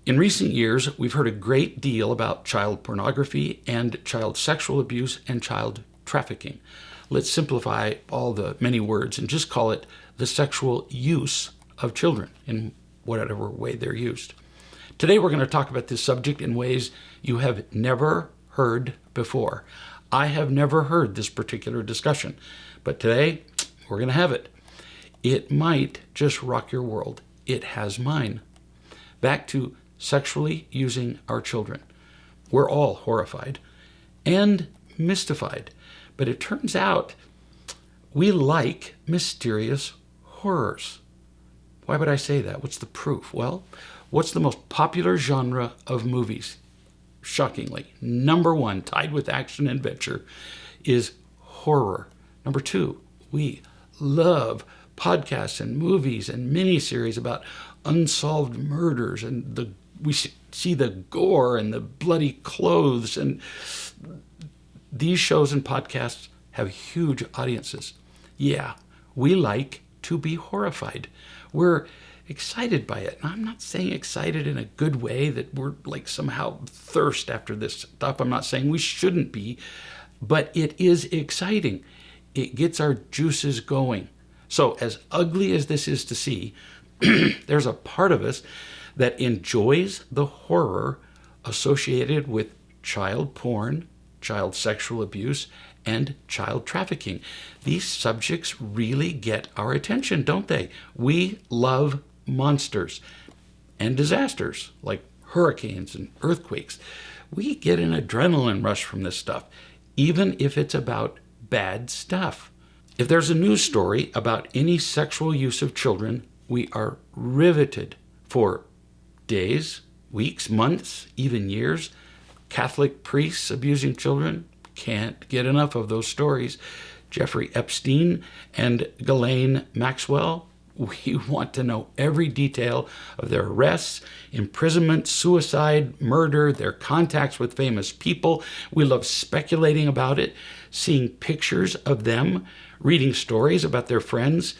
In recent years, we've heard a great deal about child pornography and child sexual abuse and child trafficking. Let's simplify all the many words and just call it the sexual use of children in whatever way they're used. Today we're going to talk about this subject in ways you have never heard before. I have never heard this particular discussion, but today we're going to have it. It might just rock your world. It has mine. Back to sexually using our children. We're all horrified and mystified, but it turns out we like mysterious horrors. Why would I say that? What's the proof? Well, what's the most popular genre of movies? Shockingly, number one, tied with action and adventure, is horror. Number two, we love podcasts and movies and miniseries about unsolved murders, and we see the gore and the bloody clothes, and these shows and podcasts have huge audiences. Yeah, we like to be horrified. We're excited by it. And I'm not saying excited in a good way that we're like somehow thirst after this stuff. I'm not saying we shouldn't be, but it is exciting. It gets our juices going. So as ugly as this is to see, there's a part of us that enjoys the horror associated with child porn, child sexual abuse, and child trafficking. These subjects really get our attention, don't they? We love monsters and disasters like hurricanes and earthquakes. We get an adrenaline rush from this stuff, even if it's about bad stuff. If there's a news story about any sexual use of children, we are riveted for days, weeks, months, even years. Catholic priests abusing children, can't get enough of those stories. Jeffrey Epstein and Ghislaine Maxwell, we want to know every detail of their arrests, imprisonment, suicide, murder, their contacts with famous people. We love speculating about it, seeing pictures of them, reading stories about their friends.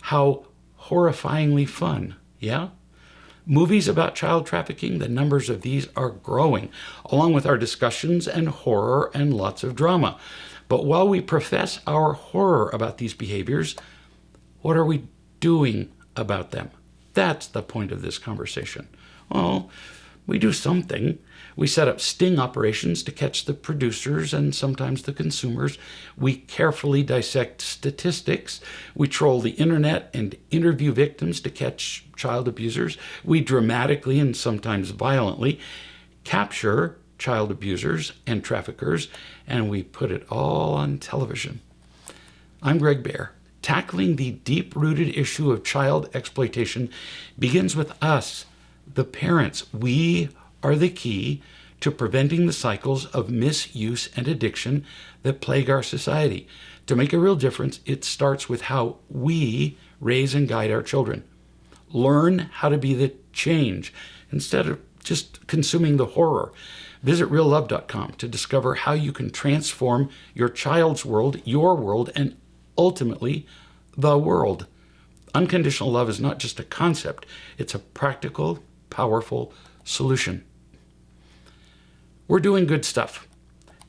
How horrifyingly fun, yeah? Movies about child trafficking, the numbers of these are growing, along with our discussions and horror and lots of drama. But while we profess our horror about these behaviors, what are we doing about them? That's the point of this conversation. Well, we do something. We set up sting operations to catch the producers and sometimes the consumers. We carefully dissect statistics. We troll the internet and interview victims to catch child abusers. We dramatically and sometimes violently capture child abusers and traffickers, and we put it all on television. I'm Greg Baer. Tackling the deep-rooted issue of child exploitation begins with us, the parents. We are the key to preventing the cycles of misuse and addiction that plague our society. To make a real difference, it starts with how we raise and guide our children. Learn how to be the change instead of just consuming the horror. Visit reallove.com to discover how you can transform your child's world, your world, and ultimately the world. Unconditional love is not just a concept, it's a practical, powerful solution. We're doing good stuff,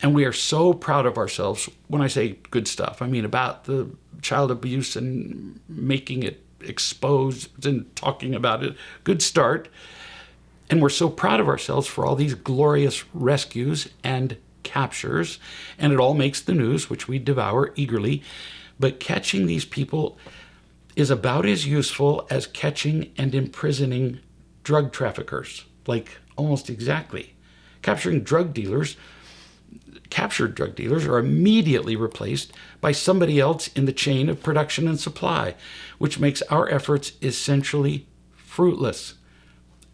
and we are so proud of ourselves. When I say good stuff, I mean about the child abuse and making it exposed and talking about it. Good start. And we're so proud of ourselves for all these glorious rescues and captures, and it all makes the news, which we devour eagerly. But catching these people is about as useful as catching and imprisoning drug traffickers, like almost exactly. Captured drug dealers are immediately replaced by somebody else in the chain of production and supply, which makes our efforts essentially fruitless.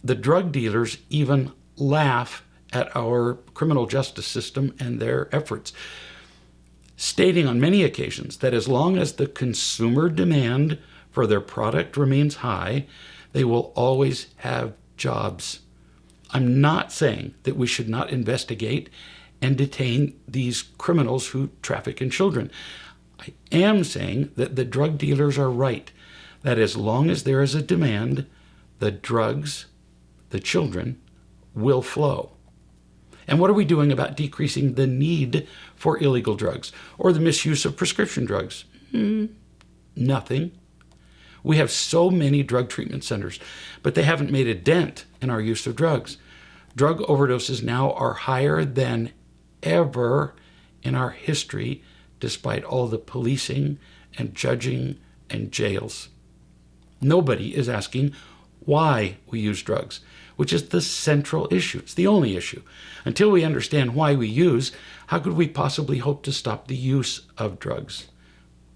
The drug dealers even laugh at our criminal justice system and their efforts, stating on many occasions that as long as the consumer demand for their product remains high, they will always have jobs. I'm not saying that we should not investigate and detain these criminals who traffic in children. I am saying that the drug dealers are right, that as long as there is a demand, the drugs, the children will flow. And what are we doing about decreasing the need for illegal drugs or the misuse of prescription drugs? Nothing. We have so many drug treatment centers, but they haven't made a dent in our use of drugs. Drug overdoses now are higher than ever in our history, despite all the policing and judging and jails. Nobody is asking why we use drugs, which is the central issue. It's the only issue. Until we understand why we use, how could we possibly hope to stop the use of drugs?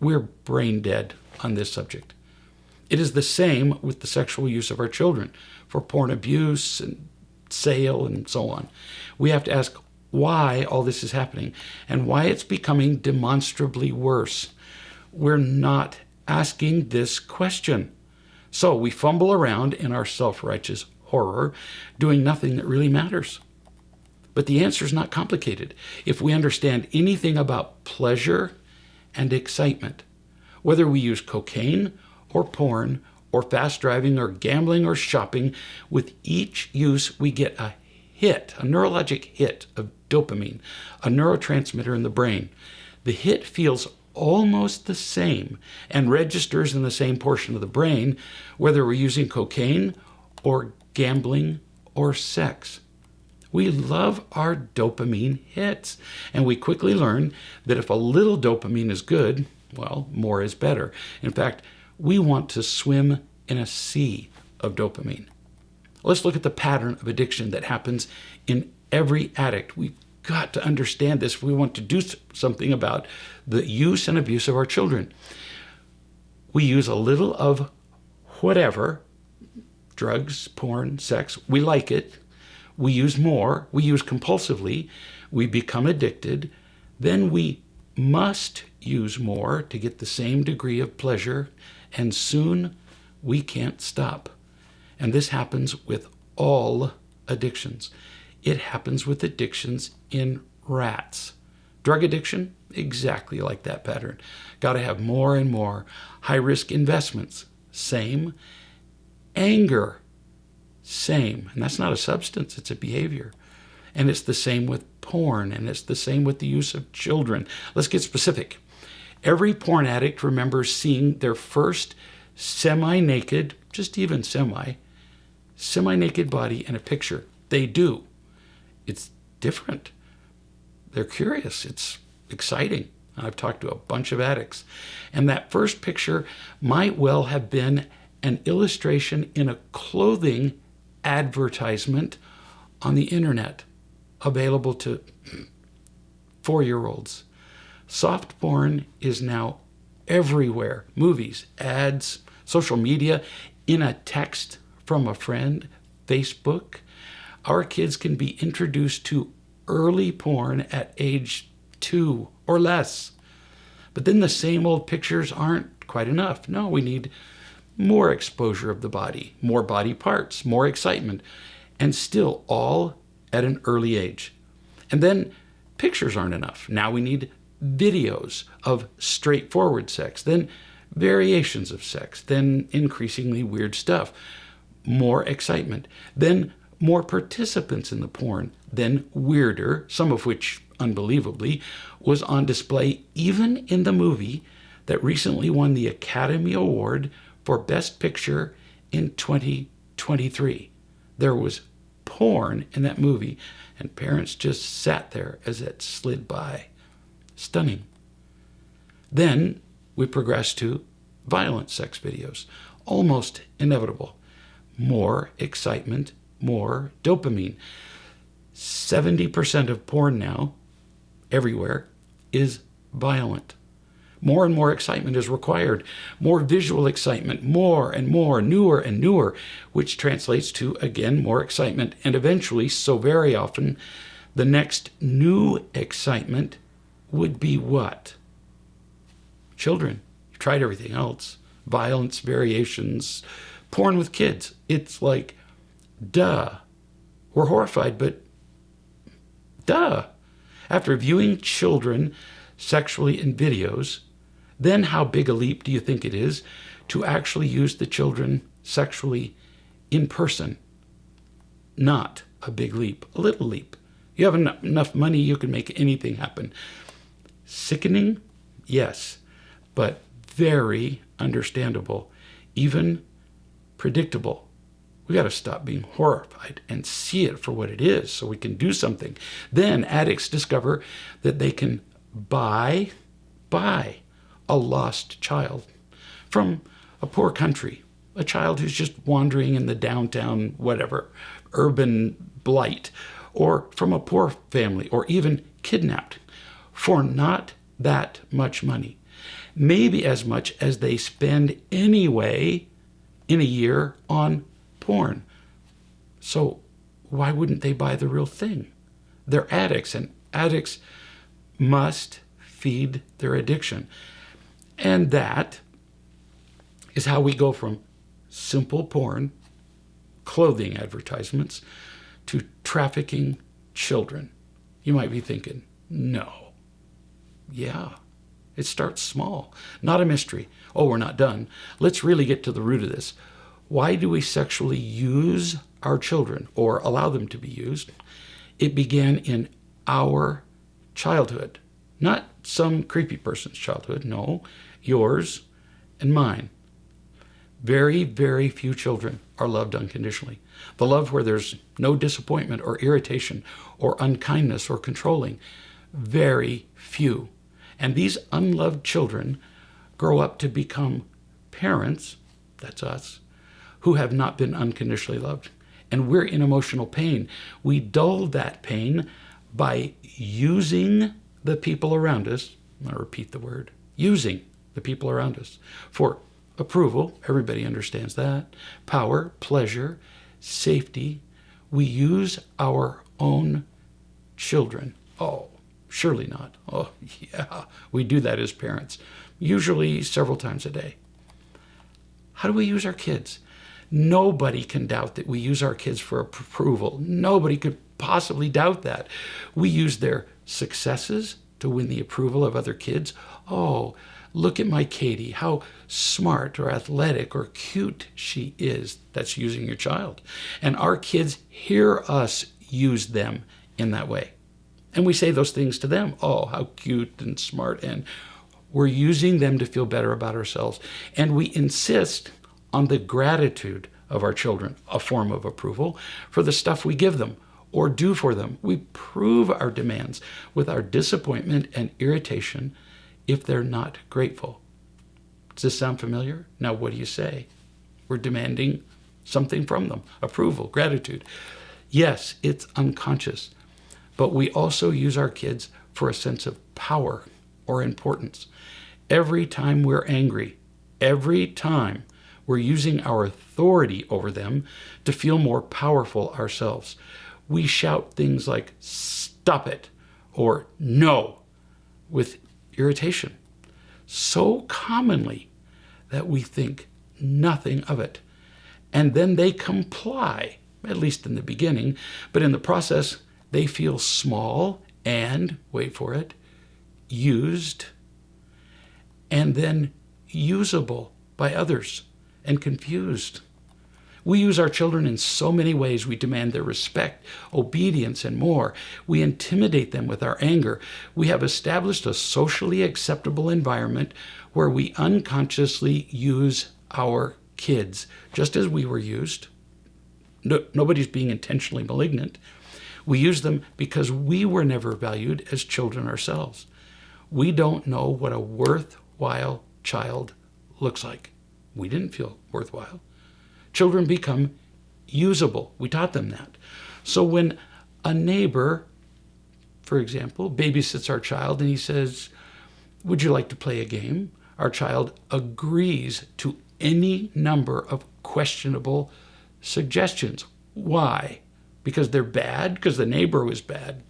We're brain dead on this subject. It is the same with the sexual use of our children for porn abuse and sale and so on. We have to ask why all this is happening and why it's becoming demonstrably worse. We're not asking this question. So we fumble around in our self-righteous horror, doing nothing that really matters. But the answer is not complicated. If we understand anything about pleasure and excitement, whether we use cocaine or porn or fast driving or gambling or shopping, with each use we get a hit, a neurologic hit of dopamine, a neurotransmitter in the brain. The hit feels almost the same and registers in the same portion of the brain, whether we're using cocaine or gambling or sex. We love our dopamine hits, and we quickly learn that if a little dopamine is good, well, more is better. In fact, we want to swim in a sea of dopamine. Let's look at the pattern of addiction that happens in every addict. We've got to understand this if we want to do something about the use and abuse of our children. We use a little of whatever, drugs, porn, sex. We like it. We use more. We use compulsively. We become addicted. Then we must use more to get the same degree of pleasure, and soon we can't stop. And this happens with all addictions. It happens with addictions in rats. Drug addiction, exactly like that pattern. Got to have more and more. High-risk investments, same. Anger, same. And that's not a substance, it's a behavior. And it's the same with porn, and it's the same with the use of children. Let's get specific. Every porn addict remembers seeing their first semi-naked, just even semi-naked body in a picture. They do. It's different. They're curious. It's exciting. I've talked to a bunch of addicts. And that first picture might well have been an illustration in a clothing advertisement on the internet, available to 4-year-olds. Soft porn is now everywhere. Movies, ads, social media, in a text from a friend, Facebook. Our kids can be introduced to early porn at age 2 or less. But then the same old pictures aren't quite enough. No, we need more exposure of the body, more body parts, more excitement, and still all at an early age. And then pictures aren't enough. Now we need videos of straightforward sex, then variations of sex, then increasingly weird stuff, more excitement, then more participants in the porn, then weirder, some of which, unbelievably, was on display even in the movie that recently won the Academy Award for Best Picture in 2023. There was porn in that movie, and parents just sat there as it slid by. Stunning. Then we progress to violent sex videos, almost inevitable. More excitement, more dopamine. 70% of porn now, everywhere, is violent. More and more excitement is required. More visual excitement, more and more, newer and newer, which translates to, again, more excitement. And eventually, so very often, the next new excitement would be what? Children. You've tried everything else. Violence, variations, porn with kids. It's like, duh. We're horrified, but duh. After viewing children sexually in videos, then how big a leap do you think it is to actually use the children sexually in person? not a big leap, a little leap. You have enough money, you can make anything happen. Sickening? Yes, but very understandable, even predictable. We got to stop being horrified and see it for what it is so we can do something. Then addicts discover that they can buy a lost child from a poor country, a child who's just wandering in the downtown, whatever, urban blight, or from a poor family, or even kidnapped for not that much money. Maybe as much as they spend anyway in a year on porn. So why wouldn't they buy the real thing? They're addicts, and addicts must feed their addiction. And that is how we go from simple porn, clothing advertisements, to trafficking children. You might be thinking, no. Yeah, it starts small. Not a mystery. Oh, we're not done. Let's really get to the root of this. Why do we sexually use our children or allow them to be used? It began in our childhood. Not some creepy person's childhood. No, yours and mine. Very, very few children are loved unconditionally. The love where there's no disappointment or irritation or unkindness or controlling. Very few. And these unloved children grow up to become parents, that's us, who have not been unconditionally loved. And we're in emotional pain. We dull that pain by using the people around us, I'm going to repeat the word, using the people around us for approval, everybody understands that, power, pleasure, safety. We use our own children. Oh, surely not. Oh, yeah, we do that as parents, usually several times a day. How do we use our kids? Nobody can doubt that we use our kids for approval. Nobody could possibly doubt that. We use their successes to win the approval of other kids. Oh, look at my Katie, how smart or athletic or cute she is. That's using your child. And our kids hear us use them in that way. And we say those things to them. Oh, how cute and smart. And we're using them to feel better about ourselves. And we insist on the gratitude of our children, a form of approval, for the stuff we give them or do for them. We prove our demands with our disappointment and irritation if they're not grateful. Does this sound familiar? Now, what do you say? We're demanding something from them, approval, gratitude. Yes, it's unconscious, but we also use our kids for a sense of power or importance. Every time we're angry, every time we're using our authority over them to feel more powerful ourselves. We shout things like, stop it, or no, with irritation, so commonly that we think nothing of it. And then they comply, at least in the beginning, but in the process, they feel small and, wait for it, used, and then usable by others and confused. We use our children in so many ways. We demand their respect, obedience, and more. We intimidate them with our anger. We have established a socially acceptable environment where we unconsciously use our kids, just as we were used. Nobody's being intentionally malignant. We use them because we were never valued as children ourselves. We don't know what a worthwhile child looks like. We didn't feel worthwhile. Children become usable. We taught them that. So when a neighbor, for example, babysits our child and he says, would you like to play a game? Our child agrees to any number of questionable suggestions. Why? Because they're bad? Because the neighbor was bad?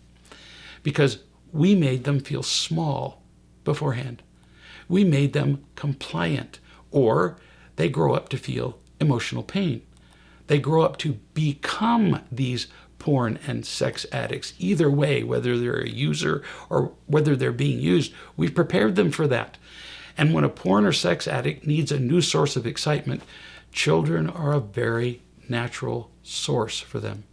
Because we made them feel small beforehand. We made them compliant, or they grow up to feel emotional pain. They grow up to become these porn and sex addicts. Either way, whether they're a user or whether they're being used, we've prepared them for that. And when a porn or sex addict needs a new source of excitement, children are a very natural source for them.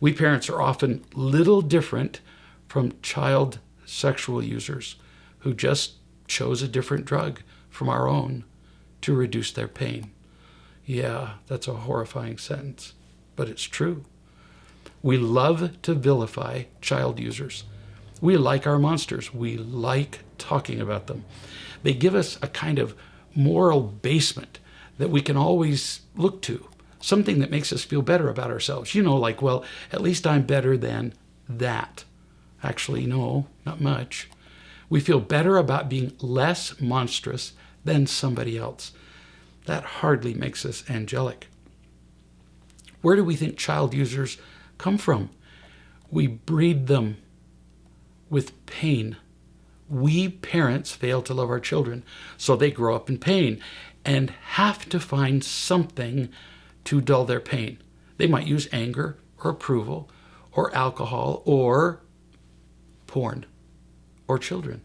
We parents are often little different from child sexual users who just chose a different drug from our own to reduce their pain. Yeah, that's a horrifying sentence, but it's true. We love to vilify child users. We like our monsters. We like talking about them. They give us a kind of moral basement that we can always look to, something that makes us feel better about ourselves. Like, well, at least I'm better than that. Actually, no, not much. We feel better about being less monstrous than somebody else. That hardly makes us angelic. Where do we think child users come from? We breed them with pain. We parents fail to love our children, so they grow up in pain and have to find something to dull their pain. They might use anger or approval or alcohol or porn or children.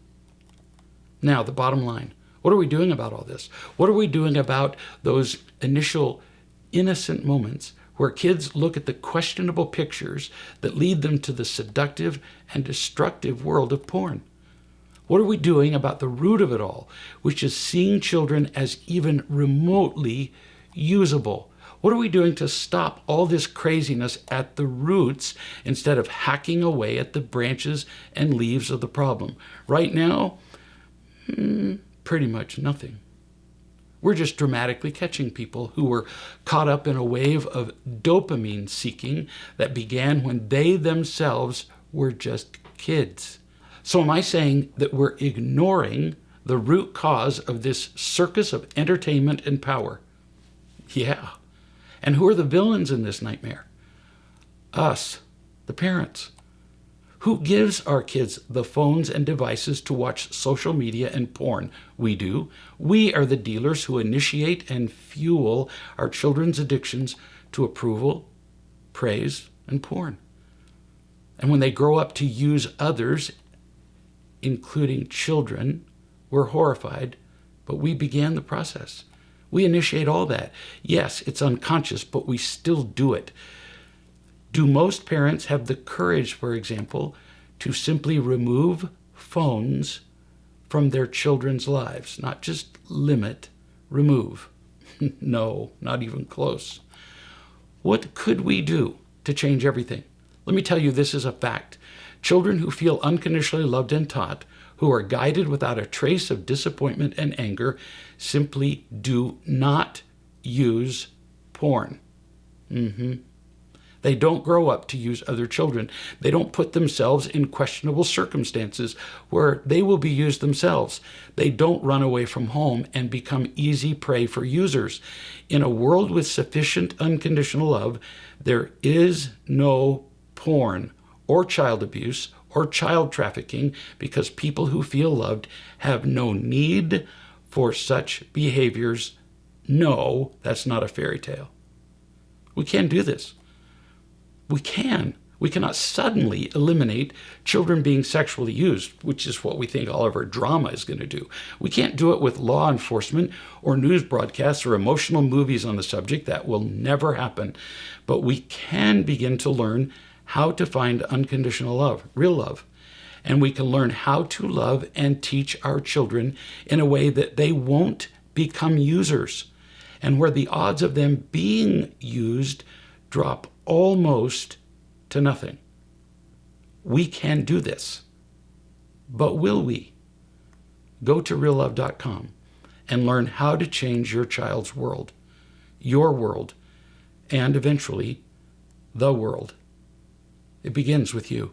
Now, the bottom line, what are we doing about all this? What are we doing about those initial innocent moments where kids look at the questionable pictures that lead them to the seductive and destructive world of porn? What are we doing about the root of it all, which is seeing children as even remotely usable? What are we doing to stop all this craziness at the roots instead of hacking away at the branches and leaves of the problem? Right now, pretty much nothing. We're just dramatically catching people who were caught up in a wave of dopamine seeking that began when they themselves were just kids. So am I saying that we're ignoring the root cause of this circus of entertainment and power? Yeah. And who are the villains in this nightmare? Us, the parents. Who gives our kids the phones and devices to watch social media and porn? We do. We are the dealers who initiate and fuel our children's addictions to approval, praise, and porn. And when they grow up to use others, including children, we're horrified, but we began the process. We initiate all that. Yes, it's unconscious, but we still do it. Do most parents have the courage, for example, to simply remove phones from their children's lives? Not just limit, remove. No, not even close. What could we do to change everything? Let me tell you, this is a fact. Children who feel unconditionally loved and taught, who are guided without a trace of disappointment and anger, simply do not use porn. They don't grow up to use other children. They don't put themselves in questionable circumstances where they will be used themselves. They don't run away from home and become easy prey for users. In a world with sufficient unconditional love, there is no porn or child abuse or child trafficking, because people who feel loved have no need for such behaviors. No, that's not a fairy tale. We can't do this. We cannot suddenly eliminate children being sexually used, which is what we think all of our drama is going to do. We can't do it with law enforcement or news broadcasts or emotional movies on the subject. That will never happen. But we can begin to learn how to find unconditional love, real love. And we can learn how to love and teach our children in a way that they won't become users, and where the odds of them being used drop almost to nothing. We can do this. But will we? Go to reallove.com and learn how to change your child's world, your world, and eventually the world. It begins with you.